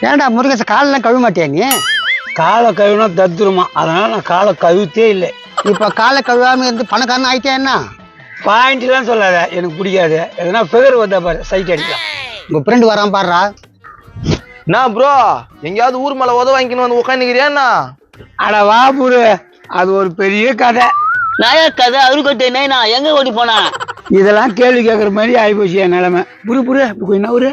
ஏன்டா முருகேச காலெல்லாம் கழுவ மாட்டியா நீ? காலை கழுவினா தத்துருமா, அதனால நான் காலை கழுவித்தே இல்லை. இப்ப காலை கழுவாம இருந்து பணக்காரன் ஆயிட்டே என்ன? பாயிண்ட்லாம் சொல்லாத, எனக்கு பிடிக்காது. எதனா ஃபிகர் வந்தா பாரு, சைட் அடிக்கலாம். உங்க ஃப்ரெண்டு வரான் பாடுறா. நான் ப்ரோ எங்கேயாவது ஊர் மேல உதவ வாங்கிக்கணும் வந்து உட்காந்துக்கிறியாண்ணா? அட வா புரு, அது ஒரு பெரிய கதை. நாயா கதை அருக்கட்டை நைனா எங்க ஓடி போனா? இதெல்லாம் கேள்வி கேட்கற மாதிரி ஆயிப்போச்சு என் நிலைமை. புரு புரு என்ன ஊரு?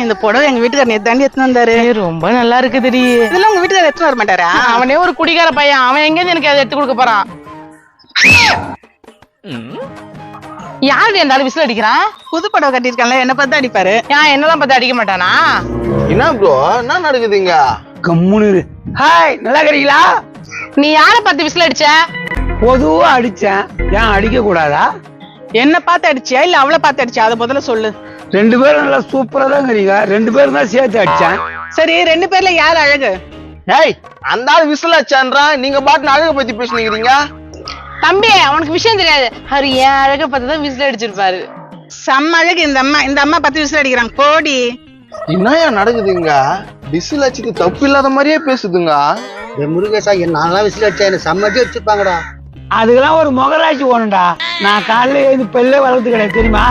இந்த புடவை எங்க வீட்டுக்காரர் நேத்து தாண்டி எடுத்துன்னு வந்தாரு. ரொம்ப நல்லா இருக்குதுடி. இதெல்லாம் உங்க வீட்டுக்காரர் எடுத்துன்னு வர மாட்டாரா? அவனே ஒரு குடிகார பையன், அவன் எங்க எனக்கு அதை எடுத்து கொடுக்க போறான்? யாரு இருந்தாலும் விசில் அடிக்கிறான்? புது புடவை கட்டிருக்கான்ல, என்ன பார்த்து அடிப்பாரு. ஏன் என்னெல்லாம் பார்த்து அடிக்க மாட்டானா? என்ன ப்ரோ என்ன நடக்குதுங்க? கம்முனு. ஹாய், நல்லா இருக்கிறீங்களா? நீ யார பார்த்து விசில் அடிச்ச? பொதுவா அடிச்சேன், ஏன் அடிக்க கூடாதா? என்ன பார்த்து அடிச்சியா இல்ல அவளை பார்த்து அடிச்சியா? அதை முதல்ல சொல்லு. ரெண்டு பேரும் நல்லா சூப்பரா தான் இருக்கிறீங்க, ரெண்டு பேரும் தான் சேர்த்து அடிச்சேன். சரி, ரெண்டு பேர்ல யார் அழகு? ஏய், அந்த ஆள் விசில் அடிச்சான்றான், நீங்க பாட்டு அழகை பத்தி பேசுனீங்க. தம்பி அவனுக்கு விஷயம் தெரியாது. அவர் ஏன் அழக பார்த்துதான் விசில் அடிச்சிருப்பாரு. செம்ம அழகு இந்த அம்மா. இந்த அம்மா பத்து விசில் அடிக்கிறாங்க போடி. என்னயா நடக்குதுங்க? விசில் அடிச்சுட்டு தப்பு இல்லாத மாதிரியே பேசுதுங்க. முருகேசா நான்லாம் விசில் அடிச்சா என்ன செம்மட்டி வச்சிருப்பாங்கடா. அதுக்கெல்லாம் ஒரு முகராட்சி ஓணும்டா. நான் காலையில எழுந்து பெல்லே வளர்த்து கிடையாது தெரியுமா?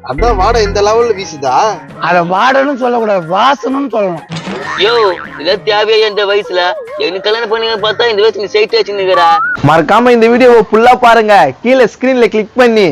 அதான் வாடை இந்த லெவல்ல வீசுதா? அத வாடன்னு சொல்லக்கூடாது, வாசனும் சொல்லணும். யோ இத தேவையா இந்த வயசுல? எனக்கு கல்யாணம் பண்ணி பார்த்தா இந்த வயசுல சைட் வச்சுன்னுக்கிறா. மறக்காம இந்த வீடியோவை ஃபுல்லா பாருங்க, கீழே ஸ்கிரீன்ல கிளிக் பண்ணி